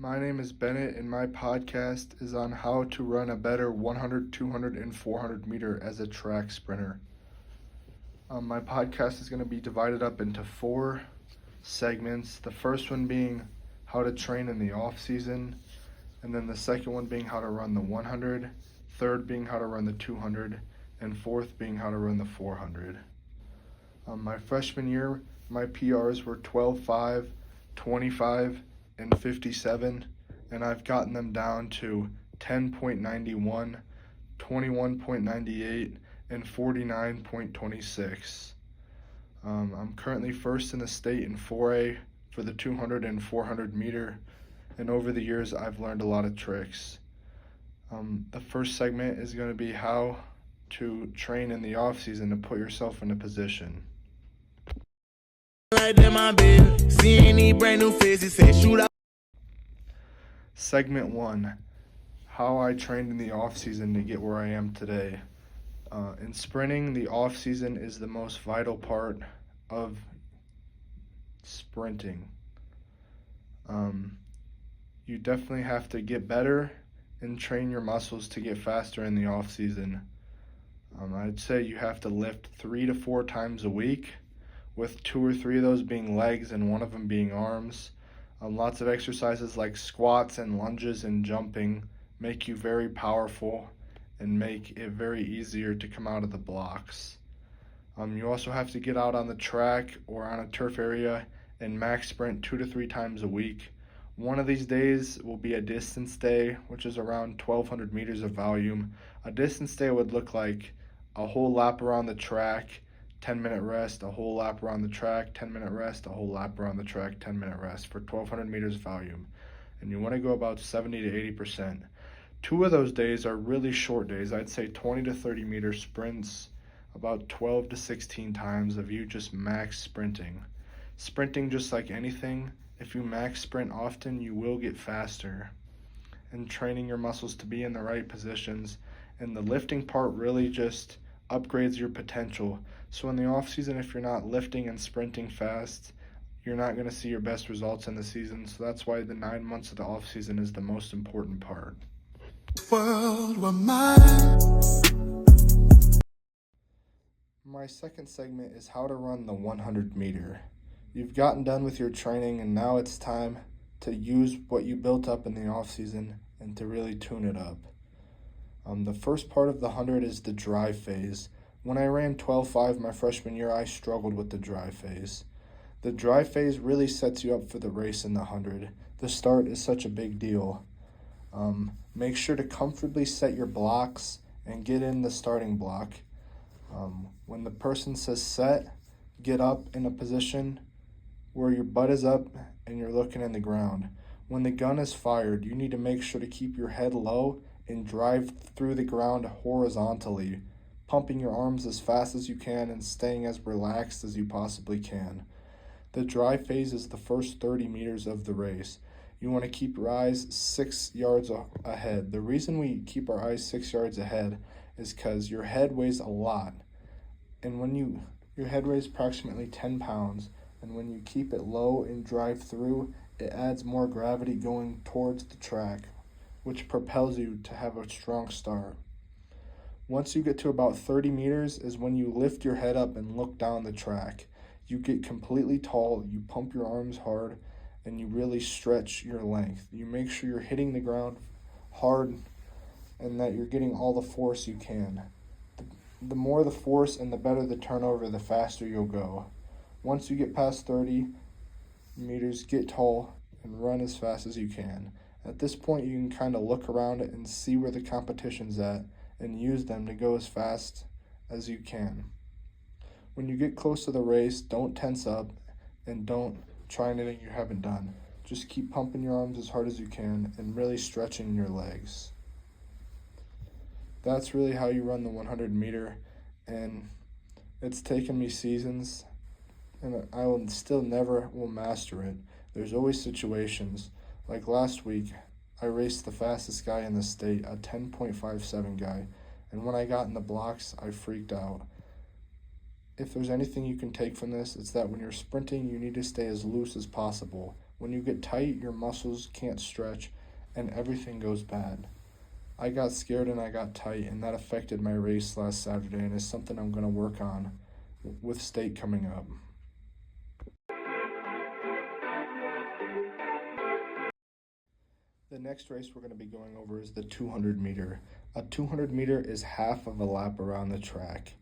My name is Bennett, and my podcast is on how to run a better 100, 200, and 400 meter as a track sprinter. My podcast is going to be divided up into 4 segments. The first one being how to train in the off season, and then the second one being how to run the 100, third being how to run the 200, and fourth being how to run the 400. My freshman year, my PRs were 12.5, 25, and 57, and I've gotten them down to 10.91, 21.98, and 49.26. I'm currently first in the state in 4A for the 200 and 400 meter, and over the years I've learned a lot of tricks. The first segment is going to be how to train in the off season to put yourself in a position. Segment 1, how I trained in the off season to get where I am today. In sprinting, the off season is the most vital part of sprinting. You definitely have to get better and train your muscles to get faster in the off season. I'd say you have to lift 3 to 4 times a week, with 2 or 3 of those being legs and 1 of them being arms. Lots of exercises like squats and lunges and jumping make you very powerful and make it very easier to come out of the blocks. You also have to get out on the track or on a turf area and max sprint 2 to 3 times a week. One of these days will be a distance day, which is around 1,200 meters of volume. A distance day would look like a whole lap around the track, 10-minute rest, a whole lap around the track, 10-minute rest, a whole lap around the track, 10-minute rest for 1,200 meters volume. And you want to go about 70 to 80%. 2 of those days are really short days. I'd say 20 to 30 meter sprints, about 12 to 16 times of you just max sprinting. Sprinting, just like anything, if you max sprint often, you will get faster. And training your muscles to be in the right positions. And the lifting part really just upgrades your potential. So in the off season, if you're not lifting and sprinting fast, you're not going to see your best results in the season. So that's why the 9 months of the off season is the most important part. My second segment is how to run the 100 meter. You've gotten done with your training, and now it's time to use what you built up in the off season and to really tune it up. The first part of the 100 is the dry phase. When I ran 12.5 my freshman year, I struggled with the dry phase. The dry phase really sets you up for the race in the 100. The start is such a big deal. Make sure to comfortably set your blocks and get in the starting block. When the person says set, get up in a position where your butt is up and you're looking in the ground. When the gun is fired, you need to make sure to keep your head low and drive through the ground horizontally, pumping your arms as fast as you can and staying as relaxed as you possibly can. The dry phase is the first 30 meters of the race. You want to keep your eyes 6 yards ahead. The reason we keep our eyes 6 yards ahead is because your head weighs a lot. And when your head weighs approximately 10 pounds, and when you keep it low and drive through, it adds more gravity going towards the track, which propels you to have a strong start. Once you get to about 30 meters is when you lift your head up and look down the track. You get completely tall, you pump your arms hard, and you really stretch your length. You make sure you're hitting the ground hard and that you're getting all the force you can. The more the force and the better the turnover, the faster you'll go. Once you get past 30 meters, get tall and run as fast as you can. At this point, you can kind of look around and see where the competition's at and use them to go as fast as you can. When you get close to the race, don't tense up and don't try anything you haven't done. Just keep pumping your arms as hard as you can and really stretching your legs. That's really how you run the 100 meter, and it's taken me seasons, and I will still never will master it. There's always situations. Like last week, I raced the fastest guy in the state, a 10.57 guy, and when I got in the blocks, I freaked out. If there's anything you can take from this, it's that when you're sprinting, you need to stay as loose as possible. When you get tight, your muscles can't stretch and everything goes bad. I got scared and I got tight, and that affected my race last Saturday, and is something I'm going to work on with state coming up. The next race we're going to be going over is the 200 meter. A 200 meter is half of a lap around the track.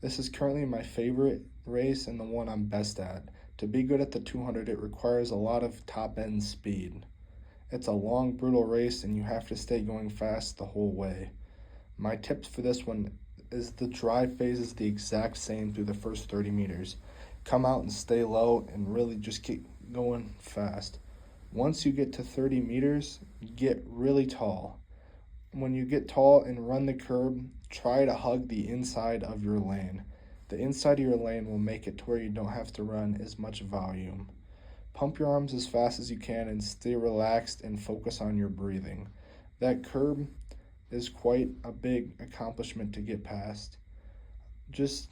This is currently my favorite race and the one I'm best at. To be good at the 200, it requires a lot of top-end speed. It's a long, brutal race, and you have to stay going fast the whole way. My tips for this one is the drive phase is the exact same through the first 30 meters. Come out and stay low and really just keep going fast. Once you get to 30 meters, get really tall. When you get tall and run the curb, try to hug the inside of your lane. The inside of your lane will make it to where you don't have to run as much volume. Pump your arms as fast as you can and stay relaxed and focus on your breathing. That curb is quite a big accomplishment to get past. It's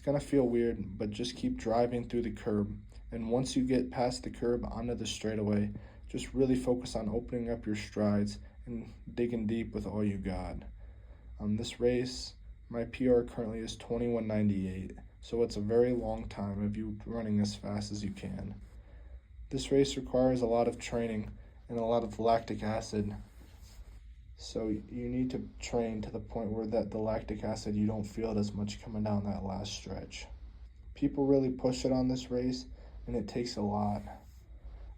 gonna feel weird, but just keep driving through the curb. And once you get past the curb onto the straightaway, just really focus on opening up your strides and digging deep with all you got. This race, my PR currently is 21:98, so it's a very long time of you running as fast as you can. This race requires a lot of training and a lot of lactic acid, so you need to train to the point where the lactic acid, you don't feel it as much coming down that last stretch. People really push it on this race, and it takes a lot.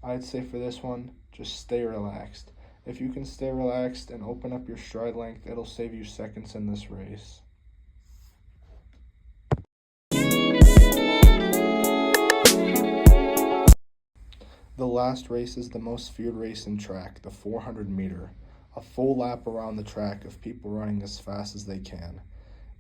I'd say for this one, just stay relaxed. If you can stay relaxed and open up your stride length, it'll save you seconds in this race. The last race is the most feared race in track, the 400 meter. A full lap around the track of people running as fast as they can.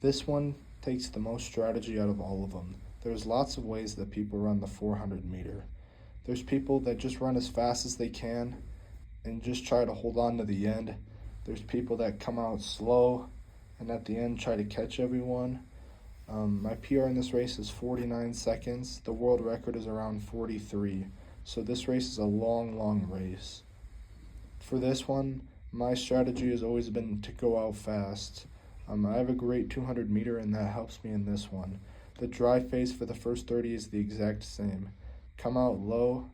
This one takes the most strategy out of all of them. There's lots of ways that people run the 400 meter. There's people that just run as fast as they can and just try to hold on to the end. There's people that come out slow and at the end try to catch everyone. My PR in this race is 49 seconds. The world record is around 43. So this race is a long race. For this one, my strategy has always been to go out fast. I have a great 200 meter and that helps me in this one. The drive phase for the first 30 is the exact same. Come out low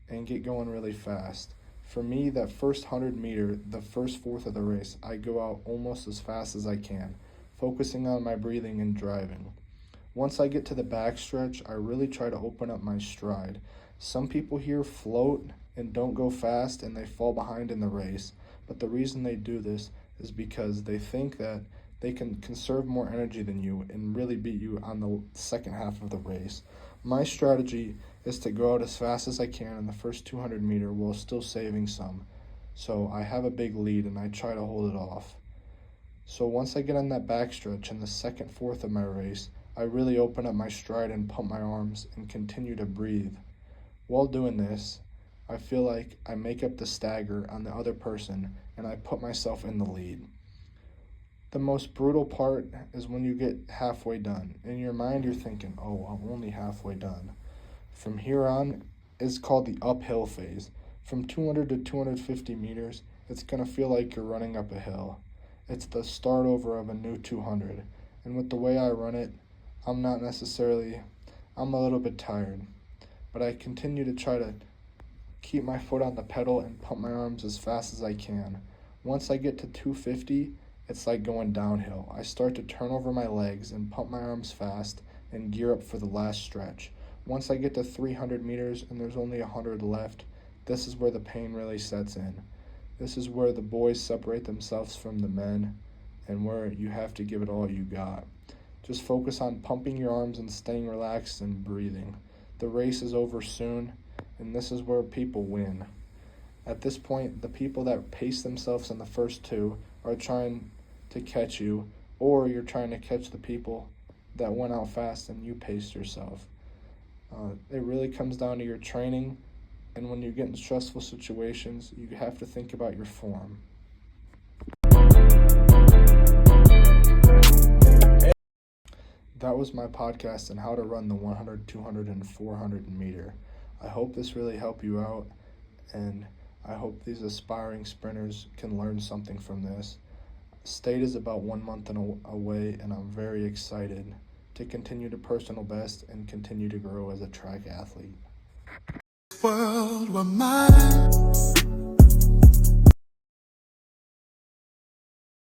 and get going really fast. For me, that first 100 meter, the first fourth of the race, I go out almost as fast as I can, focusing on my breathing and driving. Once I get to the backstretch, I really try to open up my stride. Some people here float and don't go fast and they fall behind in the race, but the reason they do this is because they think that they can conserve more energy than you and really beat you on the second half of the race. My strategy is to go out as fast as I can in the first 200 meter while still saving some. So I have a big lead and I try to hold it off. So once I get on that backstretch in the second fourth of my race, I really open up my stride and pump my arms and continue to breathe. While doing this, I feel like I make up the stagger on the other person and I put myself in the lead. The most brutal part is when you get halfway done. In your mind, you're thinking, oh, I'm only halfway done. From here on, it's called the uphill phase. From 200 to 250 meters, it's going to feel like you're running up a hill. It's the start over of a new 200. And with the way I run it, I'm a little bit tired. But I continue to try to keep my foot on the pedal and pump my arms as fast as I can. Once I get to 250, it's like going downhill. I start to turn over my legs and pump my arms fast and gear up for the last stretch. Once I get to 300 meters and there's only 100 left, this is where the pain really sets in. This is where the boys separate themselves from the men and where you have to give it all you got. Just focus on pumping your arms and staying relaxed and breathing. The race is over soon, and this is where people win. At this point, the people that pace themselves in the first two are trying to catch you, or you're trying to catch the people that went out fast and you paced yourself. It really comes down to your training, and when you get in stressful situations, you have to think about your form. That was my podcast on how to run the 100, 200, and 400 meter. I hope this really helped you out, and I hope these aspiring sprinters can learn something from this. State is about 1 month away, and I'm very excited to continue to personal best and continue to grow as a track athlete. World were mine.